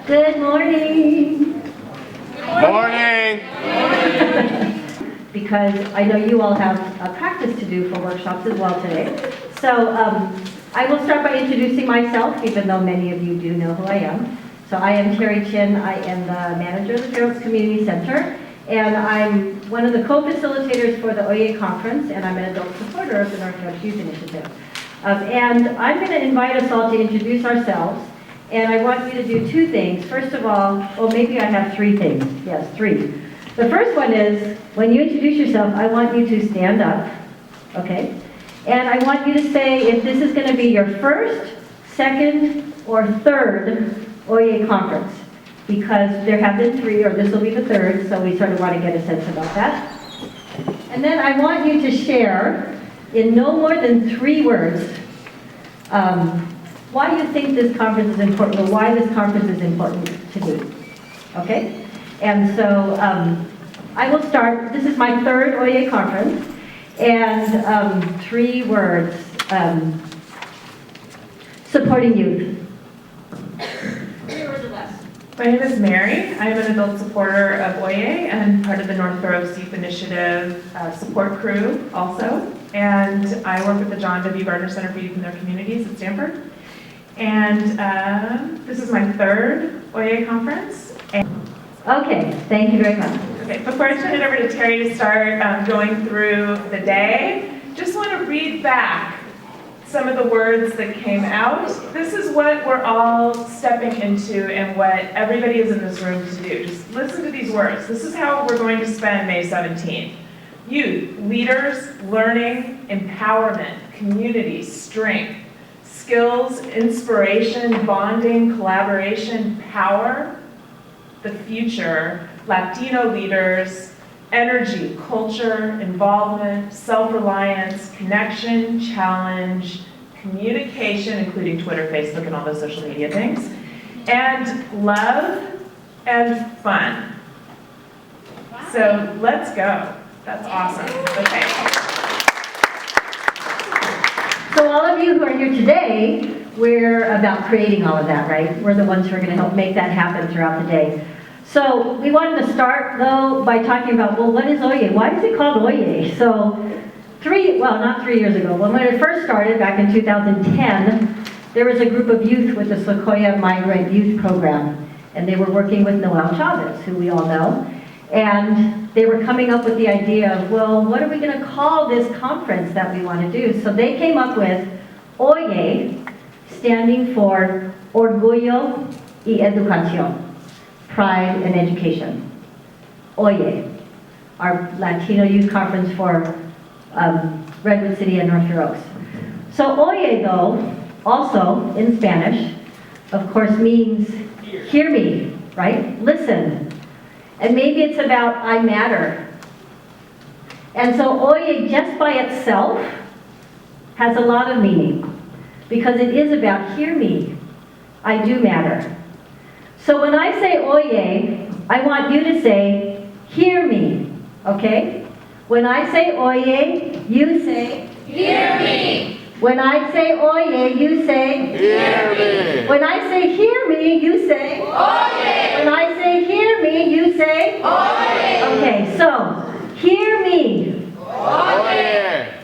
Good morning. Morning. Because I know you all have a practice to do for workshops as well today. So I will start by introducing myself, even though many of you do know who I am. So I am Terry Chin. I am the manager of the Fair Oaks Community Center, and I'm one of the co-facilitators for the OYE conference, and I'm an adult supporter of the North Oaks Youth Initiative. And I'm going to invite us all to introduce ourselves, and I want you to do two things. First of all, well, maybe I have three things. Yes, three. The first one is, when you introduce yourself, I want you to stand up, okay? And I want you to say if this is going to be your first, second, or third OYE conference, because there have been three, or this will be the third, so we sort of want to get a sense about that. And then I want you to share, in no more than 3 words, why you think this conference is important, or why this conference is important to me, okay? And so I will start. This is my third OYE conference, and 3 words, supporting youth. 3 words or less. My name is Mary. I am an adult supporter of OYE and part of the North Fair Oaks Youth Initiative support crew also. And I work with the John W. Gardner Center for Youth in Their Communities at Stanford. And this is my 3rd OYE conference. Okay, thank you very much. Okay, before I turn it over to Terry to start going through the day, just want to read back some of the words that came out. This is what we're all stepping into and what everybody is in this room to do. Just listen to these words. This is how we're going to spend May 17th. Youth, leaders, learning, empowerment, community, strength, skills, inspiration, bonding, collaboration, power, the future, Latino leaders, energy, culture, involvement, self-reliance, connection, challenge, communication, including Twitter, Facebook, and all those social media things, and love and fun. So let's go. That's awesome. Okay. So all of you who are here today, we're about creating all of that, right? We're the ones who are going to help make that happen throughout the day. So we wanted to start, though, by talking about, well, what is OYE? Why is it called OYE? So not 3 years ago, when it first started back in 2010, there was a group of youth with the Sequoia Migrant Youth Program, and they were working with Noel Chavez, who we all know, and they were coming up with the idea of, well, what are we going to call this conference that we want to do? So they came up with OYE, standing for Orgullo y Educación. Pride and Education, OYE, our Latino Youth Conference for Redwood City and North Fair Oaks. So OYE, though, also in Spanish, of course, means hear me, right? Listen. And maybe it's about I matter. And so OYE just by itself has a lot of meaning, because it is about hear me, I do matter. So when I say OYE, I want you to say, hear me, okay? When I say OYE, you say, hear me. When I say OYE, you say, Hear me. when I say hear me, you say, OYE. when I say hear me, you say, OYE. okay, so, hear me. OYE.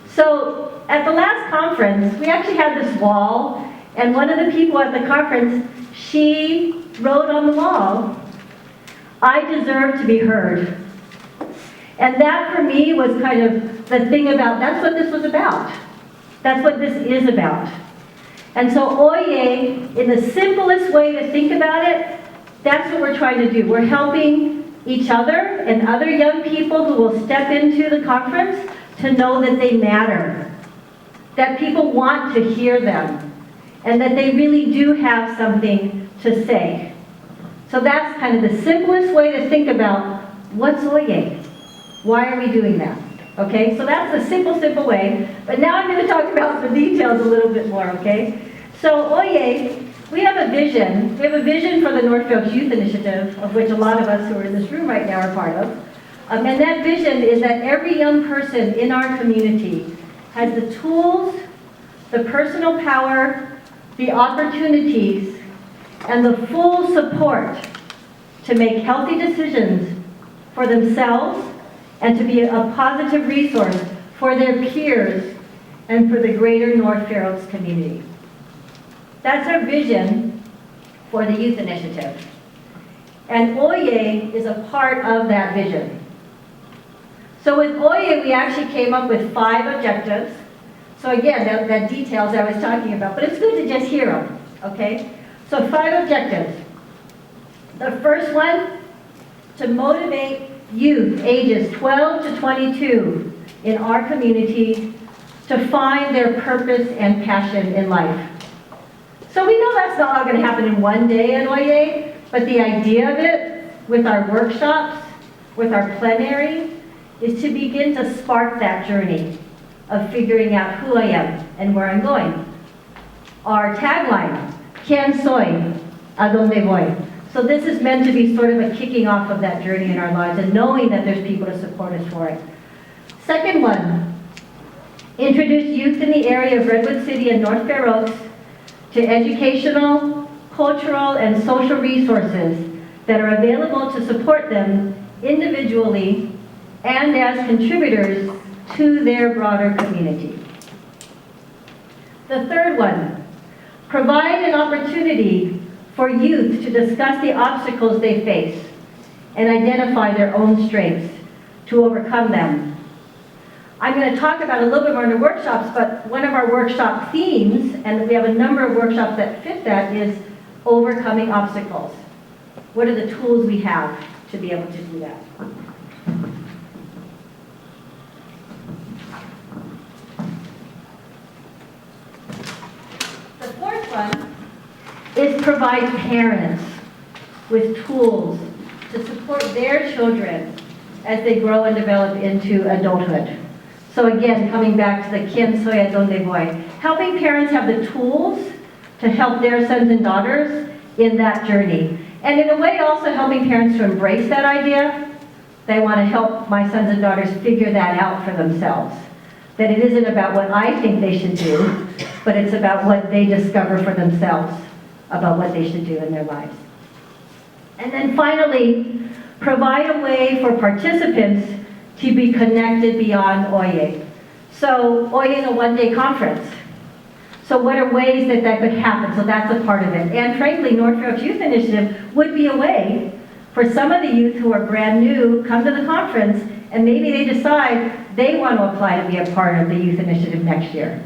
So, at the last conference, we actually had this wall, and one of the people at the conference, she wrote on the wall, I deserve to be heard. And that for me was kind of the thing about, that's what this was about. That's what this is about. And so OYE, in the simplest way to think about it, that's what we're trying to do. We're helping each other and other young people who will step into the conference to know that they matter, that people want to hear them, and that they really do have something to say. So that's kind of the simplest way to think about what's OYE? Why are we doing that? Okay, so that's the simple way. But now I'm going to talk about the details a little bit more, okay? So OYE, we have a vision. We have a vision for the North Fair Oaks Youth Initiative, of which a lot of us who are in this room right now are part of. And that vision is that every young person in our community has the tools, the personal power, the opportunities, and the full support to make healthy decisions for themselves and to be a positive resource for their peers and for the greater North Fair Oaks community. That's our vision for the Youth Initiative. And Oye is a part of that vision. So with Oye, we actually came up with 5 objectives. So again, that details I was talking about, but it's good to just hear them, okay? So 5 objectives. The first one, to motivate youth ages 12 to 22 in our community to find their purpose and passion in life. So we know that's not all going to happen in one day at Oye, but the idea of it, with our workshops, with our plenary, is to begin to spark that journey of figuring out who I am and where I'm going. Our tagline, ¿Quién soy? ¿A dónde voy? So this is meant to be sort of a kicking off of that journey in our lives and knowing that there's people to support us for it. Second one, introduce youth in the area of Redwood City and North Fair Oaks to educational, cultural, and social resources that are available to support them individually and as contributors to their broader community. The third one, provide an opportunity for youth to discuss the obstacles they face and identify their own strengths to overcome them. I'm going to talk about a little bit more in the workshops, but one of our workshop themes, and we have a number of workshops that fit that, is overcoming obstacles. What are the tools we have to be able to do that? The fourth one is provide parents with tools to support their children as they grow and develop into adulthood. So again, coming back to the ¿Quién soy? ¿A dónde voy? Helping parents have the tools to help their sons and daughters in that journey. And in a way also helping parents to embrace that idea. They want to help my sons and daughters figure that out for themselves. That it isn't about what I think they should do, but it's about what they discover for themselves about what they should do in their lives. And then finally, provide a way for participants to be connected beyond Oye. So Oye is a one-day conference. So what are ways that that could happen? So that's a part of it. And frankly, North Fair Oaks Youth Initiative would be a way for some of the youth who are brand new, come to the conference, and maybe they decide they want to apply to be a part of the Youth Initiative next year.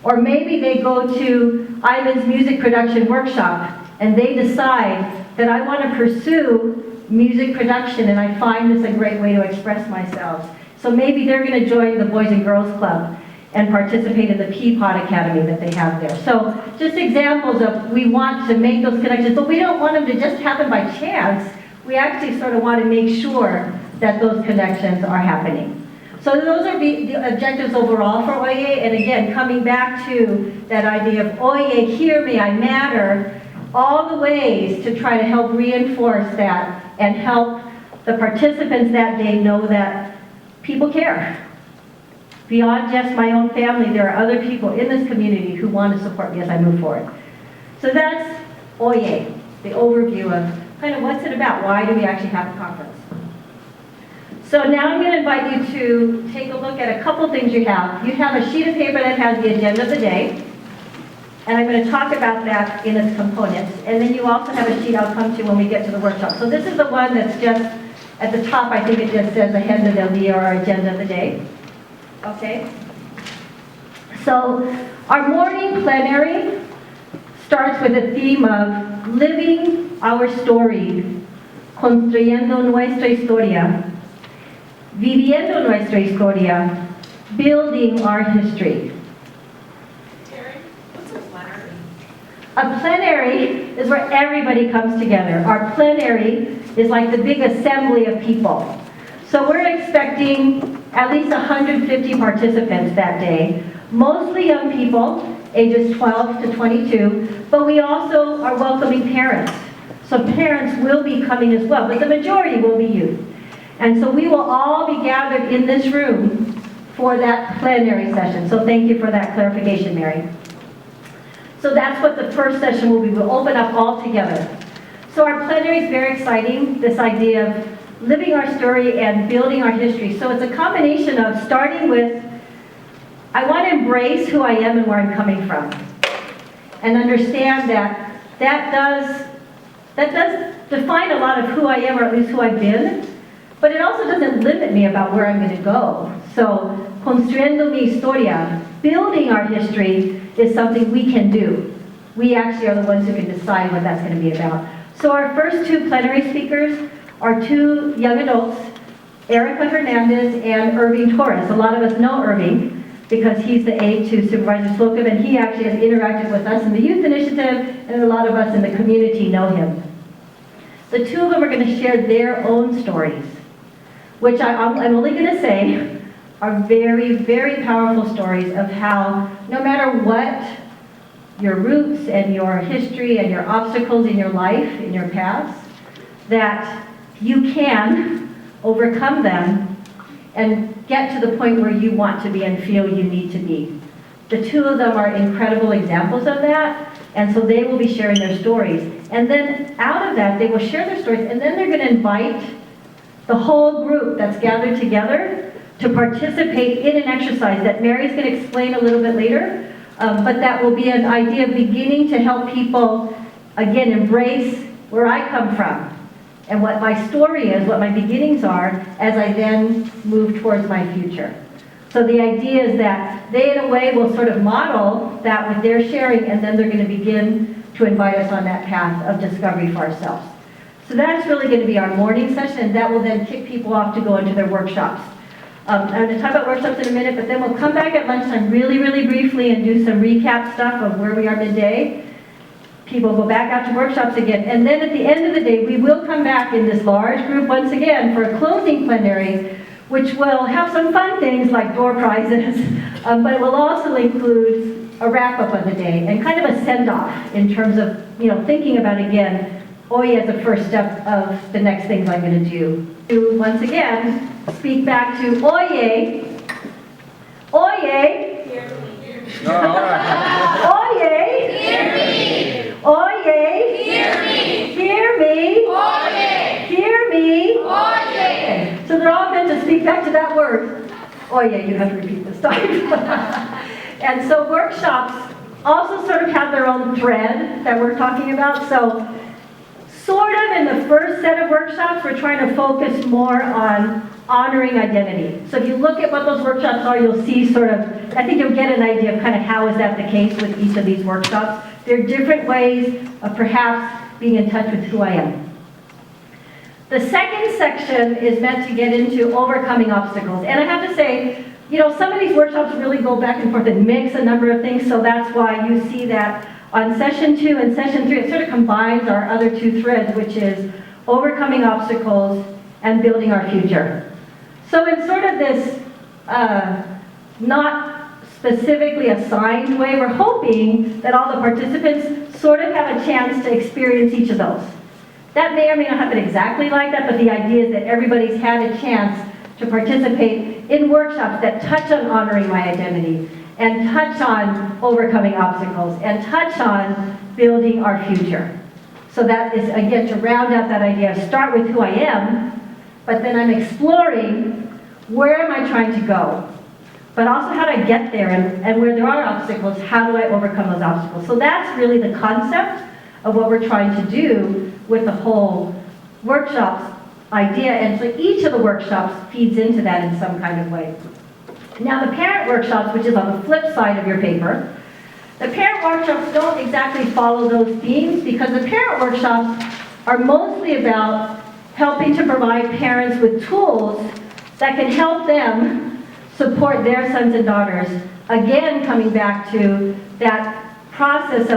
Or maybe they go to Ivan's music production workshop and they decide that I want to pursue music production and I find this a great way to express myself. So maybe they're going to join the Boys and Girls Club and participate in the Peapod Academy that they have there. So just examples of we want to make those connections, but we don't want them to just happen by chance. We actually sort of want to make sure that those connections are happening. So those are the objectives overall for Oye, and again, coming back to that idea of Oye, hear me, I matter, all the ways to try to help reinforce that and help the participants that day know that people care. Beyond just my own family, there are other people in this community who want to support me as I move forward. So that's Oye, the overview of kind of what's it about, why do we actually have a conference. So now I'm going to invite you to take a look at a couple things you have. You have a sheet of paper that has the agenda of the day, and I'm going to talk about that in its components. And then you also have a sheet I'll come to when we get to the workshop. So this is the one that's just at the top. I think it just says Agenda del Día, or our agenda of the day. Okay? So our morning plenary starts with a theme of living our story, construyendo nuestra historia, viviendo nuestra historia, building our history. Terry, what's a plenary? A plenary is where everybody comes together. Our plenary is like the big assembly of people. So we're expecting at least 150 participants that day, mostly young people, ages 12 to 22, but we also are welcoming parents. So parents will be coming as well, but the majority will be youth. And so we will all be gathered in this room for that plenary session. So thank you for that clarification, Mary. So that's what the first session will be. We'll open up all together. So our plenary is very exciting, this idea of living our story and building our history. So it's a combination of starting with, I want to embrace who I am and where I'm coming from. And understand that that does define a lot of who I am, or at least who I've been, but it also doesn't limit me about where I'm going to go. So, construyendo mi historia, building our history, is something we can do. We actually are the ones who can decide what that's going to be about. So our first two plenary speakers are two young adults, Erica Hernandez and Irving Torres. A lot of us know Irving because he's the aide to Supervisor Slocum, and he actually has interacted with us in the Youth Initiative, and a lot of us in the community know him. The two of them are going to share their own stories, which I'm only going to say are very, very powerful stories of how no matter what your roots and your history and your obstacles in your life, in your past, that you can overcome them and get to the point where you want to be and feel you need to be. The two of them are incredible examples of that, and so they will be sharing their stories. And then out of that, they will share their stories, and then they're going to invite the whole group that's gathered together to participate in an exercise that Mary's going to explain a little bit later, but that will be an idea of beginning to help people, again, embrace where I come from and what my story is, what my beginnings are, as I then move towards my future. So the idea is that they, in a way, will sort of model that with their sharing, and then they're going to begin to invite us on that path of discovery for ourselves. So that's really going to be our morning session, and that will then kick people off to go into their workshops. I'm going to talk about workshops in a minute, but then we'll come back at lunchtime really, really briefly and do some recap stuff of where we are midday. People go back out to workshops again, and then at the end of the day, we will come back in this large group once again for a closing plenary, which will have some fun things like door prizes, but it will also include a wrap-up of the day and kind of a send-off in terms of, thinking about, again, Oye as the first step of the next things I'm going to do. To, once again, speak back to Oye. Oye. No, all right. Oye. Hear me. Oye. Hear me. Hear me. Oye. Hear me. Oye. Okay, so they're all meant to speak back to that word. Oye, you have to repeat this time. And so workshops also sort of have their own thread that we're talking about. So sort of in the first set of workshops, we're trying to focus more on honoring identity. So if you look at what those workshops are, you'll see sort of, I think you'll get an idea of kind of how is that the case with each of these workshops. There are different ways of perhaps being in touch with who I am. The second section is meant to get into overcoming obstacles. And I have to say, some of these workshops really go back and forth and mix a number of things, so that's why you see that on session 2 and session 3, it sort of combines our other two threads, which is overcoming obstacles and building our future. So in sort of this not specifically assigned way, we're hoping that all the participants sort of have a chance to experience each of those. That may or may not happen exactly like that, but the idea is that everybody's had a chance to participate in workshops that touch on honoring my identity, and touch on overcoming obstacles, and touch on building our future. So that is, again, to round out that idea, start with who I am, but then I'm exploring where am I trying to go, but also how do I get there, and where there are obstacles, how do I overcome those obstacles? So that's really the concept of what we're trying to do with the whole workshops idea, and so each of the workshops feeds into that in some kind of way. Now the parent workshops, which is on the flip side of your paper, the parent workshops don't exactly follow those themes, because the parent workshops are mostly about helping to provide parents with tools that can help them support their sons and daughters. Again, coming back to that process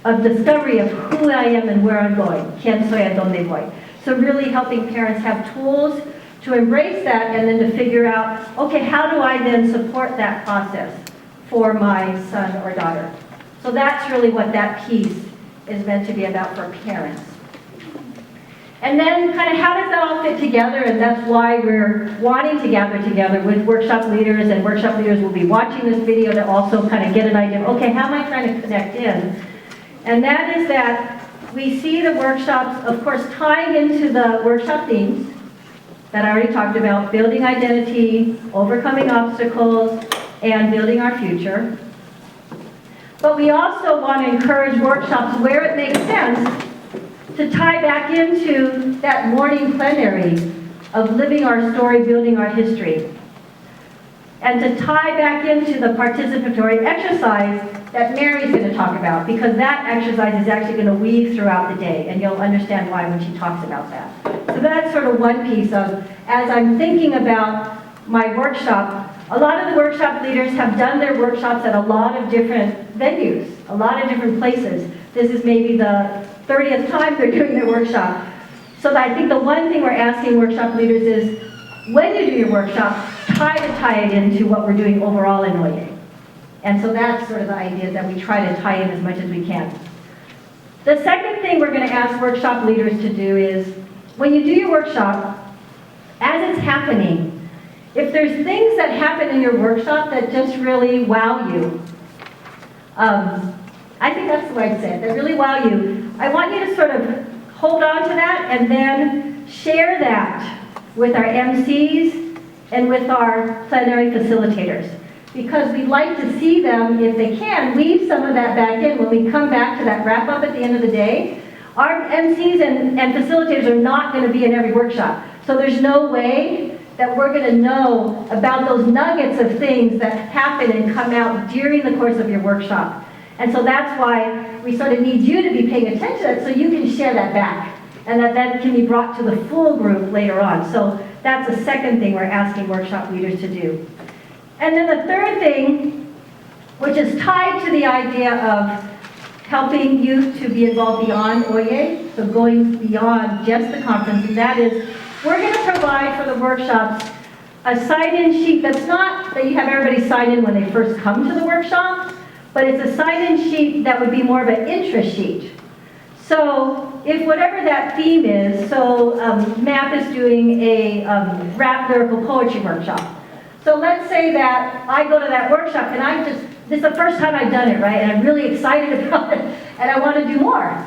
of discovery of who I am and where I'm going. Quién soy, a dónde voy. So really helping parents have tools to embrace that, and then to figure out, okay, how do I then support that process for my son or daughter? So that's really what that piece is meant to be about for parents. And then kind of how does that all fit together? And that's why we're wanting to gather together with workshop leaders, and workshop leaders will be watching this video to also kind of get an idea of, okay, how am I trying to connect in? And that is that we see the workshops, of course, tying into the workshop themes that I already talked about, building identity, overcoming obstacles, and building our future. But we also want to encourage workshops where it makes sense to tie back into that morning plenary of living our story, building our history. And to tie back into the participatory exercise that Mary's going to talk about, because that exercise is actually going to weave throughout the day, and you'll understand why when she talks about that. So that's sort of one piece of, as I'm thinking about my workshop, a lot of the workshop leaders have done their workshops at a lot of different venues, a lot of different places. This is maybe the 30th time they're doing their workshop. So I think the one thing we're asking workshop leaders is, when you do your workshop, try to tie it into what we're doing overall in Oye. And so that's sort of the idea, that we try to tie in as much as we can. The second thing we're going to ask workshop leaders to do is, when you do your workshop, as it's happening, if there's things that happen in your workshop that just really wow you, I think that's the way I'd say it, that really wow you, I want you to sort of hold on to that and then share that with our MCs and with our plenary facilitators. Because we'd like to see them, if they can, weave some of that back in when we come back to that wrap up at the end of the day. Our MCs and facilitators are not going to be in every workshop. So there's no way that we're going to know about those nuggets of things that happen and come out during the course of your workshop. And so that's why we sort of need you to be paying attention to that so you can share that back. And that can be brought to the full group later on. So that's the second thing we're asking workshop leaders to do. And then the third thing, which is tied to the idea of helping youth to be involved beyond Oye, so going beyond just the conference, and that is, we're going to provide for the workshops a sign-in sheet that's not that you have everybody sign in when they first come to the workshop, but it's a sign-in sheet that would be more of an interest sheet. So if whatever that theme is, so MAP is doing a rap lyrical poetry workshop. So let's say that I go to that workshop and this is the first time I've done it, right? And I'm really excited about it and I want to do more.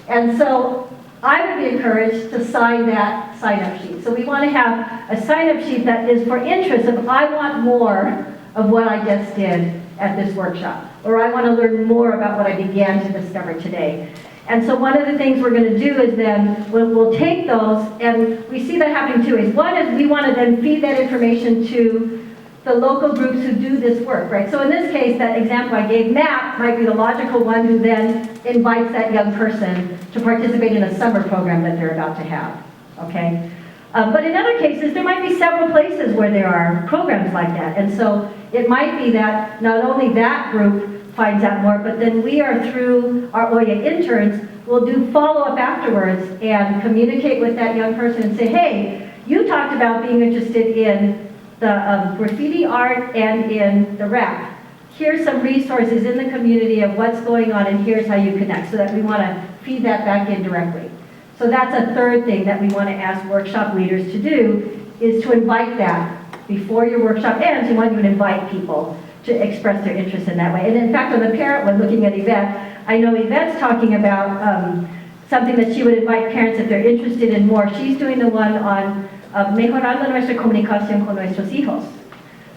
And so I would be encouraged to sign that sign-up sheet. So we want to have a sign-up sheet that is for interest if I want more of what I just did at this workshop, or I want to learn more about what I began to discover today. And so one of the things we're going to do is then we'll take those, and we see that happening two ways. One is we want to then feed that information to the local groups who do this work, right? So in this case, that example I gave, MAP might be the logical one who then invites that young person to participate in a summer program that they're about to have, okay? But in other cases, there might be several places where there are programs like that. And so it might be that not only that group finds out more, but then we are, through our Oye interns, will do follow-up afterwards and communicate with that young person and say, hey, you talked about being interested in the graffiti art and in the rap. Here's some resources in the community of what's going on, and here's how you connect, so that we want to feed that back in directly. So that's a third thing that we want to ask workshop leaders to do, is to invite that before your workshop ends. We want you to invite people to express their interest in that way. And in fact, on the parent one, looking at Yvette, I know Yvette's talking about something that she would invite parents if they're interested in more. She's doing the one on mejorando nuestra comunicación con nuestros hijos.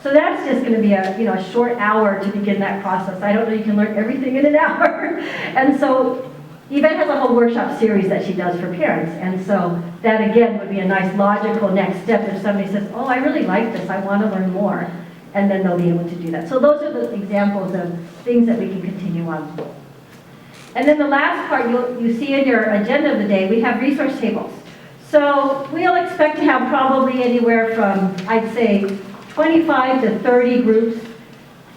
So that's just going to be a short hour to begin that process. I don't know you can learn everything in an hour. And so Yvette has a whole workshop series that she does for parents. And so that again would be a nice logical next step if somebody says, oh, I really like this, I want to learn more. And then they'll be able to do that. So those are the examples of things that we can continue on. And then the last part you see in your agenda of the day, we have resource tables. So we'll expect to have probably anywhere from, I'd say, 25 to 30 groups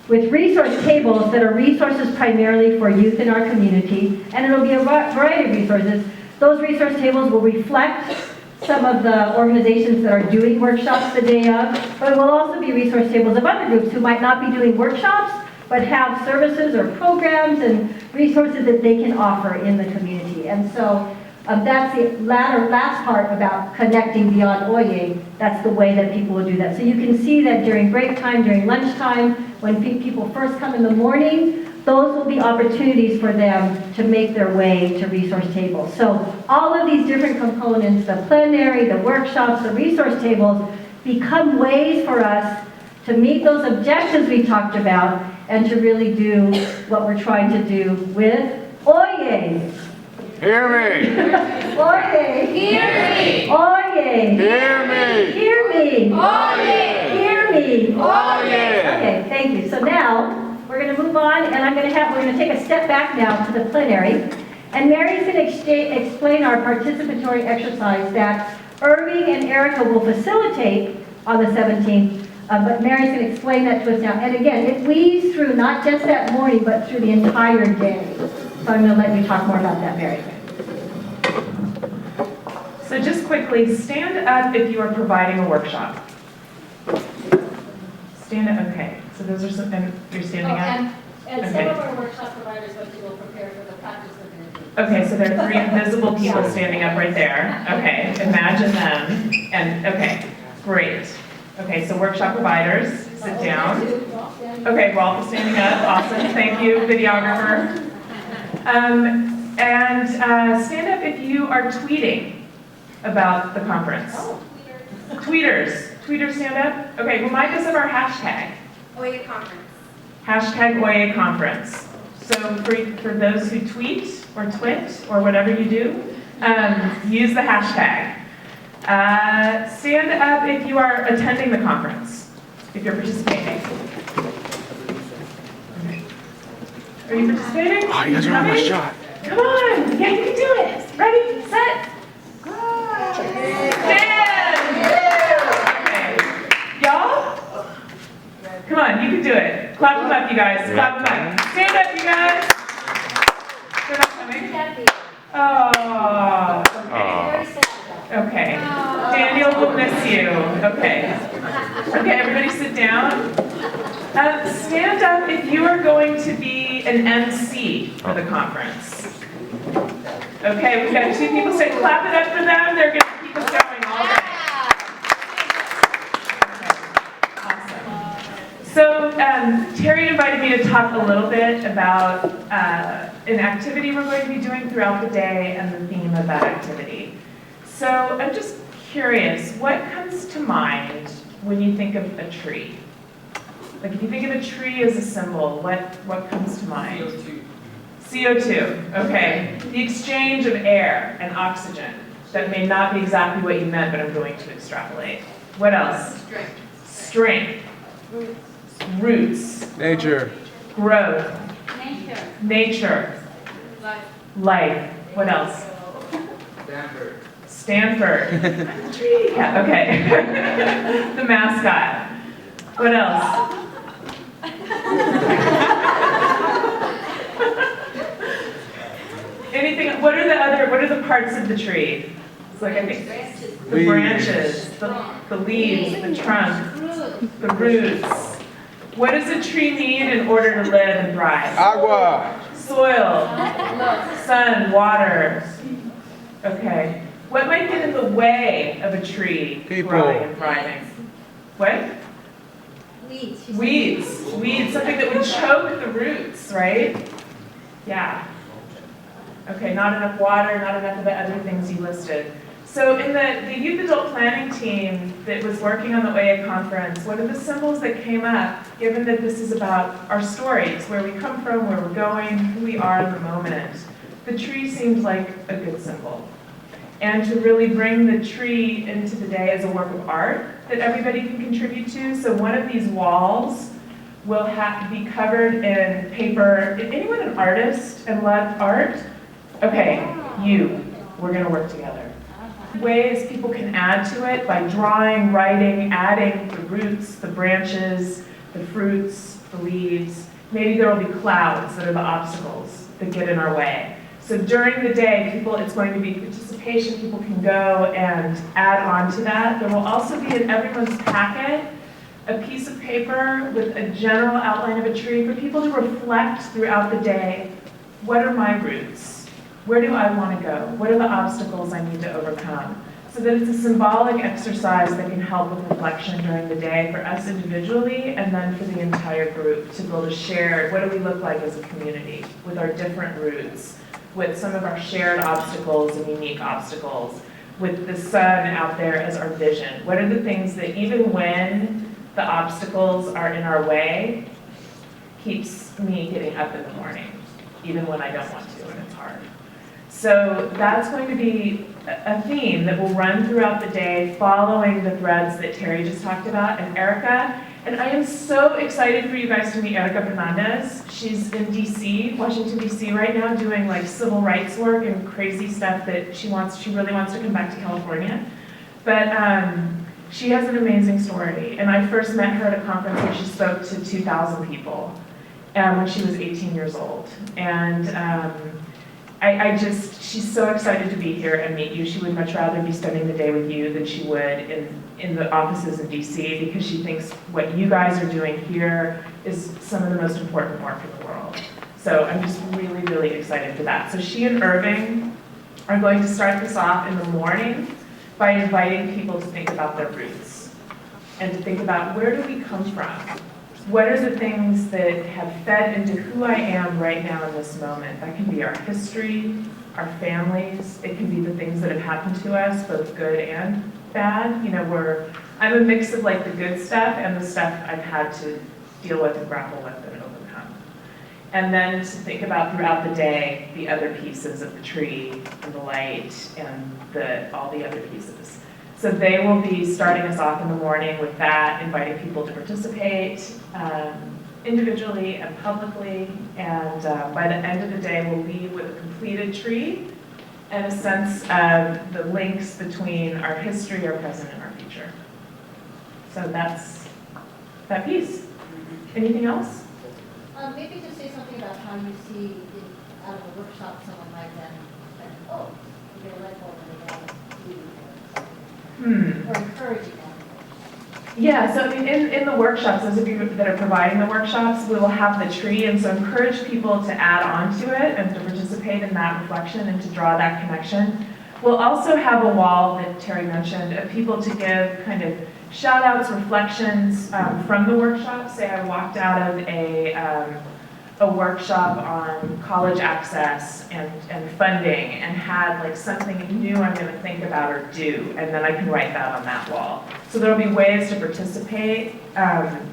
with resource tables that are resources primarily for youth in our community. And it'll be a variety of resources. Those resource tables will reflect some of the organizations that are doing workshops the day of, but it will also be resource tables of other groups who might not be doing workshops, but have services or programs and resources that they can offer in the community. And so That's the last part about connecting beyond Oye. That's the way that people will do that. So you can see that during break time, during lunchtime, when people first come in the morning, those will be opportunities for them to make their way to resource tables. So all of these different components, the plenary, the workshops, the resource tables, become ways for us to meet those objectives we talked about and to really do what we're trying to do with Oye. Hear me. Oye. Hear me. Oye. Hear me. Hear me. Oye. Hear me. Oye. Okay, thank you. So now, we're going to move on, and we're going to take a step back now to the plenary. And Mary's going to explain our participatory exercise that Irving and Erica will facilitate on the 17th. But Mary's going to explain that to us now. And again, it weaves through not just that morning, but through the entire day. So I'm going to let you talk more about that, Mary. So just quickly, stand up if you are providing a workshop. Stand up, okay. So those are some, and you're standing up? And some Okay. of our workshop providers will prepare for the practice of the Okay, so there are 3 invisible people standing up right there. Okay, imagine them. And, okay, great. Okay, so workshop providers, sit down. Okay, we're all standing up. Awesome, thank you, videographer. Stand up if you are tweeting about the conference. Tweeters. Tweeters, stand up. Okay, remind us of our hashtag. Oye Conference. Hashtag Oye Conference. So for those who tweet or twit or whatever you do, use the hashtag. Stand up if you are attending the conference, if you're participating. Are you participating? Oh, you guys are on my shot. Come on, yeah, you can do it. Ready, set, stand. Okay. Y'all, come on, you can do it. Clap them up, you guys. Clap them up. Stand up, you guys. They're not coming. Oh, okay. Okay. Daniel will miss you. Okay. Okay, everybody sit down. Stand up if you are going to be an MC for the conference. Okay, we've got 2 people saying clap it up for them. They're going to keep us going all day. Okay, awesome. So Terry invited me to talk a little bit about an activity we're going to be doing throughout the day and the theme of that activity. So I'm just curious, what comes to mind when you think of a tree? Like if you think of a tree as a symbol, what comes to mind? CO2. CO2, okay. The exchange of air and oxygen. That may not be exactly what you meant, but I'm going to extrapolate. What else? Strength. Strength. Roots. Nature. Growth. Nature. Nature. Life. Life. What else? Stanford. Stanford. The tree. Yeah, okay. The mascot. What else? Anything, what are the parts of the tree? It's like, I think, the Leaves. branches, the leaves, the trunk, the roots. What does a tree need in order to live and thrive? Agua. Soil, sun, water. Okay. What might get in the way of a tree People. growing and thriving? What? Weeds. Weeds, something that would choke the roots, right? Yeah. Okay, not enough water, not enough of the other things you listed. So in the youth adult planning team that was working on the Oye conference, one of the symbols that came up, given that this is about our stories, where we come from, where we're going, who we are in the moment, the tree seemed like a good symbol. And to really bring the tree into the day as a work of art that everybody can contribute to. So one of these walls will be covered in paper. Is anyone an artist and love art? Okay, we're gonna work together. Ways people can add to it by drawing, writing, adding the roots, the branches, the fruits, the leaves. Maybe there will be clouds that are the obstacles that get in our way. So during the day, it's going to be participation. People can go and add on to that. There will also be in everyone's packet a piece of paper with a general outline of a tree for people to reflect throughout the day. What are my roots? Where do I want to go? What are the obstacles I need to overcome? So that it's a symbolic exercise that can help with reflection during the day for us individually and then for the entire group to build a shared, what do we look like as a community with our different roots, with some of our shared obstacles and unique obstacles, with the sun out there as our vision. What are the things that even when the obstacles are in our way, keeps me getting up in the morning, even when I don't want to and it's hard. So that's going to be a theme that will run throughout the day following the threads that Terry just talked about and Erica. And I am so excited for you guys to meet Erica Fernandez. She's in DC, Washington, DC right now doing like civil rights work and crazy stuff that she really wants to come back to California. But she has an amazing story. And I first met her at a conference where she spoke to 2,000 people when she was 18 years old. And she's so excited to be here and meet you. She would much rather be spending the day with you than she would in the offices in DC because she thinks what you guys are doing here is some of the most important work in the world. So I'm just really, really excited for that. So she and Irving are going to start this off in the morning by inviting people to think about their roots and to think about where do we come from? What are the things that have fed into who I am right now in this moment? That can be our history, our families. It can be the things that have happened to us, both good and bad. You know, I'm a mix of like the good stuff and the stuff I've had to deal with and grapple with and overcome. And then to think about throughout the day, the other pieces of the tree and the light and all the other pieces. So they will be starting us off in the morning with that, inviting people to participate individually and publicly. And by the end of the day, we'll leave with a completed tree and a sense of the links between our history, our present, and our future. So that's that piece. Anything else? Maybe just say something about how you see out of a workshop someone might then, oh, you get a light bulb and they want to do or encouraging them. Yeah, so I mean, in the workshops, those of you that are providing the workshops, we will have the tree, and so encourage people to add on to it and to participate in that reflection and to draw that connection. We'll also have a wall that Terry mentioned of people to give kind of shout outs, reflections from the workshop. Say I walked out of a workshop on college access and funding and had like something new I'm going to think about or do, and then I can write that on that wall. So there'll be ways to participate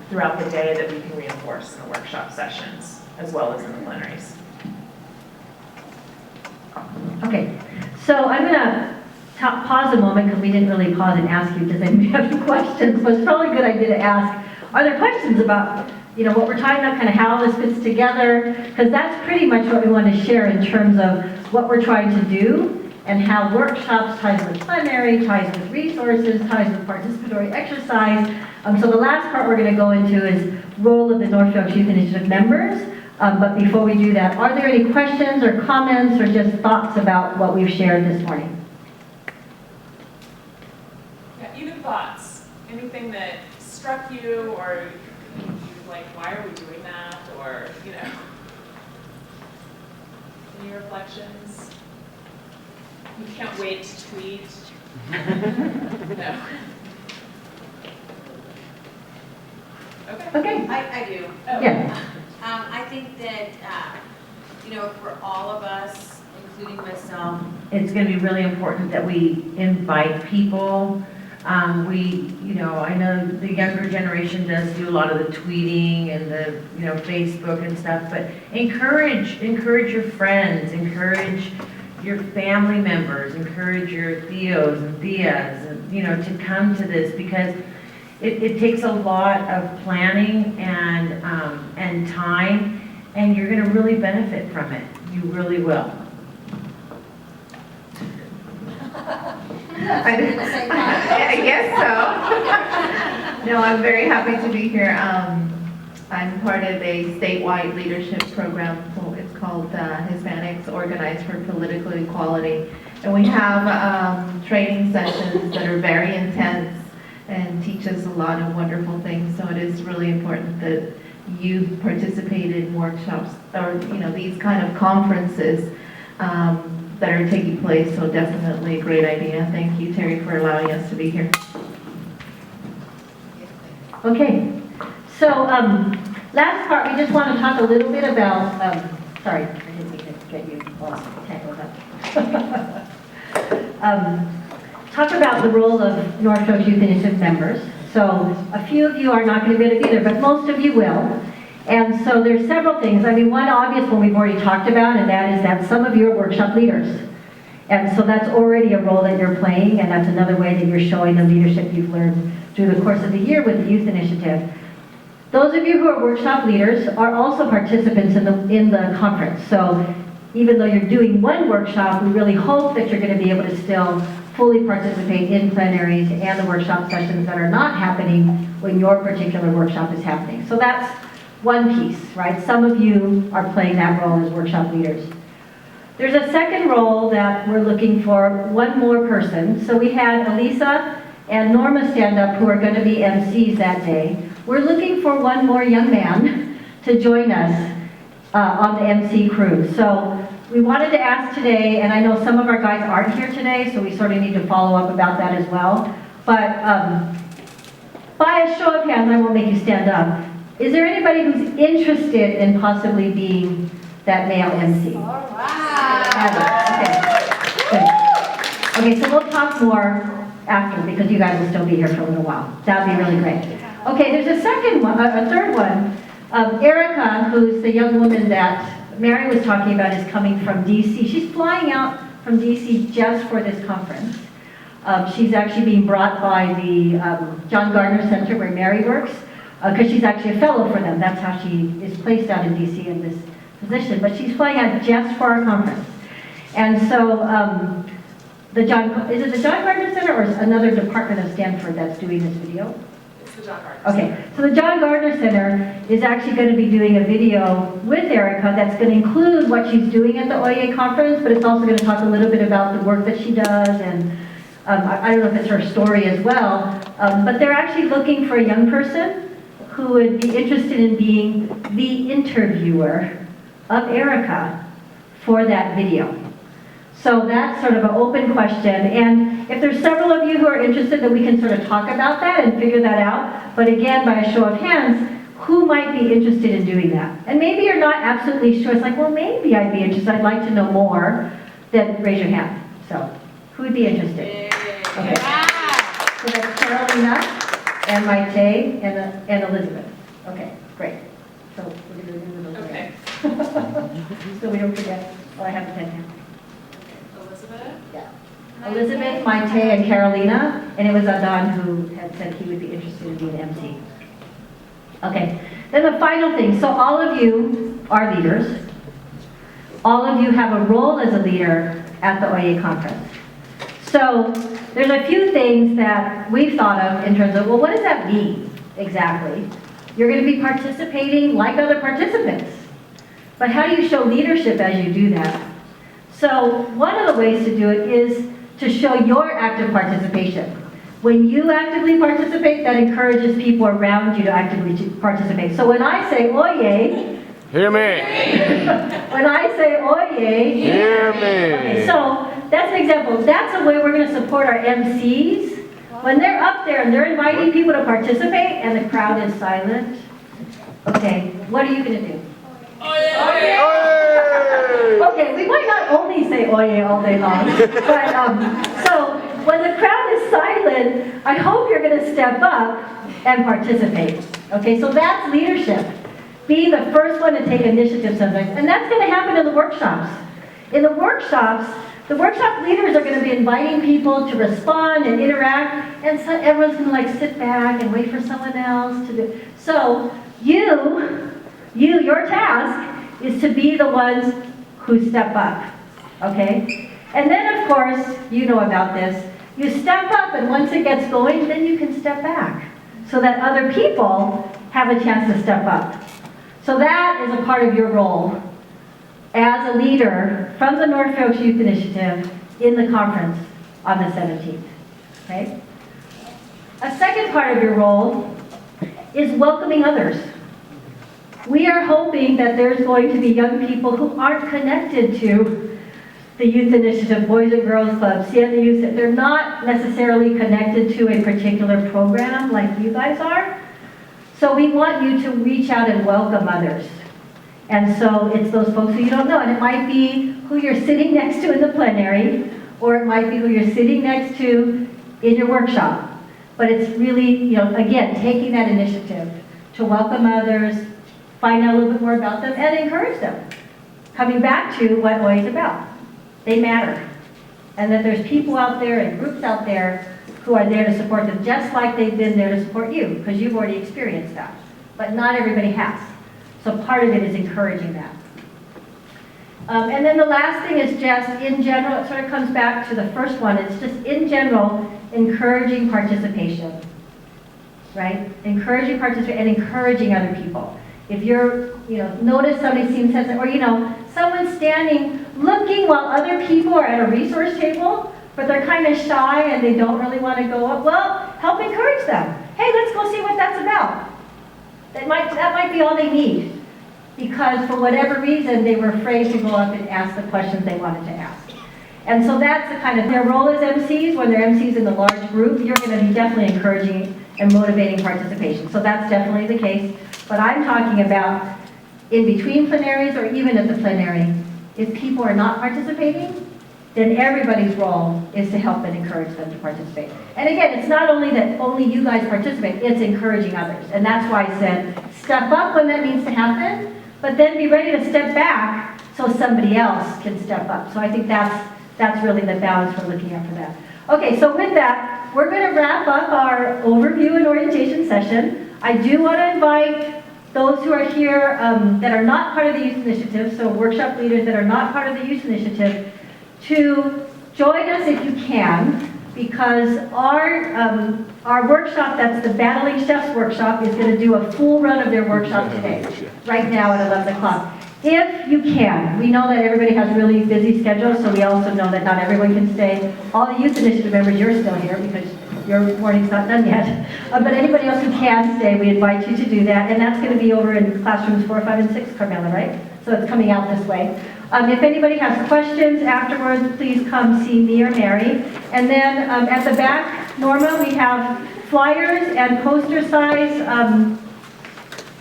throughout the day that we can reinforce in the workshop sessions as well as in the plenaries. Okay, so I'm going to pause a moment because we didn't really pause and ask you, does anybody have any questions? But it's probably a good idea to ask, are there questions about what we're talking about, kind of how this fits together? Because that's pretty much what we want to share in terms of what we're trying to do and how workshops ties with plenary, ties with resources, ties with participatory exercise. So the last part we're going to go into is role of the Northfield Youth Initiative members. But before we do that, are there any questions or comments or just thoughts about what we've shared this morning? Yeah, even thoughts, anything that struck you or you like, why are we doing that? Or, any reflections? You can't wait to tweet. No. Okay. I do. Oh. Yeah. I think that, for all of us, including myself, it's going to be really important that we invite people. I know the younger generation does do a lot of the tweeting and the, Facebook and stuff, but encourage your friends, encourage your family members, encourage your Theos and Theas, and, to come to this because it takes a lot of planning and time, and you're going to really benefit from it. You really will. I guess so. No, I'm very happy to be here. I'm part of a statewide leadership program. It's called Hispanics Organized for Political Equality. And we have training sessions that are very intense and teach us a lot of wonderful things. So it is really important that you participate in workshops or, these kind of conferences. that are taking place, so definitely a great idea. Thank you, Terry, for allowing us to be here. Okay, so last part, we just want to talk a little bit about, sorry, I didn't mean to get you all tangled up. Talk about the role of North Coast Youth Initiative members. So a few of you are not going to be able to be there, but most of you will. And so there's several things. I mean, one obvious one we've already talked about, and that is that some of you are workshop leaders. And so that's already a role that you're playing, and that's another way that you're showing the leadership you've learned through the course of the year with the Youth Initiative. Those of you who are workshop leaders are also participants in the conference. So even though you're doing one workshop, we really hope that you're going to be able to still fully participate in plenaries and the workshop sessions that are not happening when your particular workshop is happening. So that's one piece, right? Some of you are playing that role as workshop leaders. There's a second role that we're looking for, one more person. So we had Elisa and Norma stand up who are going to be MCs that day. We're looking for one more young man to join us on the MC crew. So we wanted to ask today, and I know some of our guys aren't here today, so we sort of need to follow up about that as well. But by a show of hands, I will make you stand up. Is there anybody who's interested in possibly being that male MC? Okay, so we'll talk more after because you guys will still be here for a little while. That would be really great. Okay, there's a third one. Erica, who's the young woman that Mary was talking about, is coming from DC. She's flying out from DC just for this conference. She's actually being brought by the John Gardner Center where Mary works, because she's actually a fellow for them. That's how she is placed out in DC in this position. But she's flying out just for our conference. And so is it the John Gardner Center or is another department of Stanford that's doing this video? It's the John Gardner. Okay, so the John Gardner Center is actually going to be doing a video with Erica that's going to include what she's doing at the OIA conference, but it's also going to talk a little bit about the work that she does, and I don't know if it's her story as well, but they're actually looking for a young person who would be interested in being the interviewer of Erica for that video. So that's sort of an open question, and if there's several of you who are interested, then we can sort of talk about that and figure that out. But again, by a show of hands, who might be interested in doing that? And maybe you're not absolutely sure. It's like, well, maybe I'd be interested. I'd like to know more. Then raise your hand. So, who would be interested? Okay. So that's Carolina and Maite and Elizabeth. Okay, great. So we're going to do those. Okay. So we don't forget. Oh, I have the pen here. Elizabeth? Yeah. Elizabeth, Maite, and Carolina, and it was Adon who had said he would be interested in being MC. Okay, then the final thing. So all of you are leaders. All of you have a role as a leader at the OIA conference. So there's a few things that we've thought of in terms of, well, what does that mean exactly? You're going to be participating like other participants. But how do you show leadership as you do that? So one of the ways to do it is to show your active participation. When you actively participate, that encourages people around you to actively participate. So when I say oye, Hear me. when I say oye, Hear me. okay, so that's an example. That's a way we're going to support our MCs. When they're up there and they're inviting people to participate and the crowd is silent, okay, what are you going to do? Okay, we might not only say oye all day long, but so when the crowd is silent, I hope you're going to step up and participate. Okay, so that's leadership. Be the first one to take initiative sometimes, and that's going to happen in the workshops. In the workshops leaders are going to be inviting people to respond and interact, and so everyone's going to like sit back and wait for someone else to do. So your task is to be the ones who step up, okay? And then, of course, you know about this. You step up, and once it gets going, then you can step back so that other people have a chance to step up. So that is a part of your role as a leader from the North Forks Youth Initiative in the conference on the 17th, okay? A second part of your role is welcoming others. We are hoping that there's going to be young people who aren't connected to the Youth Initiative, Boys and Girls Club, Sienna Youth, they're not necessarily connected to a particular program like you guys are. So we want you to reach out and welcome others. And so it's those folks who you don't know, and it might be who you're sitting next to in the plenary, or it might be who you're sitting next to in your workshop. But it's really, again, taking that initiative to welcome others, find out a little bit more about them, and encourage them. Coming back to what OI is about. They matter. And that there's people out there and groups out there who are there to support them, just like they've been there to support you, because you've already experienced that. But not everybody has. So part of it is encouraging that. And then the last thing is just, in general, it sort of comes back to the first one. It's just, in general, encouraging participation. Right? Encouraging participation and encouraging other people. If you're, notice somebody seems hesitant, or, someone's standing looking while other people are at a resource table, but they're kind of shy and they don't really want to go up, well, help encourage them. Hey, let's go see what that's about. That might be all they need. Because for whatever reason, they were afraid to go up and ask the questions they wanted to ask. And so that's the kind of their role as MCs. When they're MCs in the large group, you're going to be definitely encouraging and motivating participation. So that's definitely the case. But I'm talking about in between plenaries or even at the plenary, if people are not participating, then everybody's role is to help and encourage them to participate. And again, it's not only that only you guys participate, it's encouraging others. And that's why I said, step up when that needs to happen, but then be ready to step back so somebody else can step up. So I think that's really the balance we're looking at for that. Okay, so with that, we're going to wrap up our overview and orientation session. I do want to invite those who are here that are not part of the Youth Initiative, so workshop leaders that are not part of the Youth Initiative, to join us if you can, because our workshop, that's the Battling Chefs workshop, is going to do a full run of their workshop today, right now at 11 o'clock. If you can, we know that everybody has really busy schedules, so we also know that not everyone can stay. All the Youth Initiative members, you're still here because your morning's not done yet. But anybody else who can stay, we invite you to do that. And that's going to be over in classrooms 4, 5, and 6, Carmela, right? So it's coming out this way. If anybody has questions afterwards, please come see me or Mary. And then at the back, Norma, we have flyers and poster size,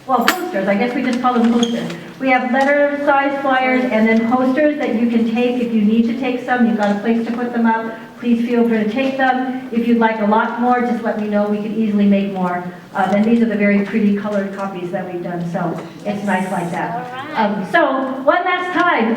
posters, I guess we just call them posters. We have letter size flyers and then posters that you can take if you need to take some. You've got a place to put them up. Please feel free to take them. If you'd like a lot more, just let me know. We could easily make more. And these are the very pretty colored copies that we've done, so it's nice like that. So one last time,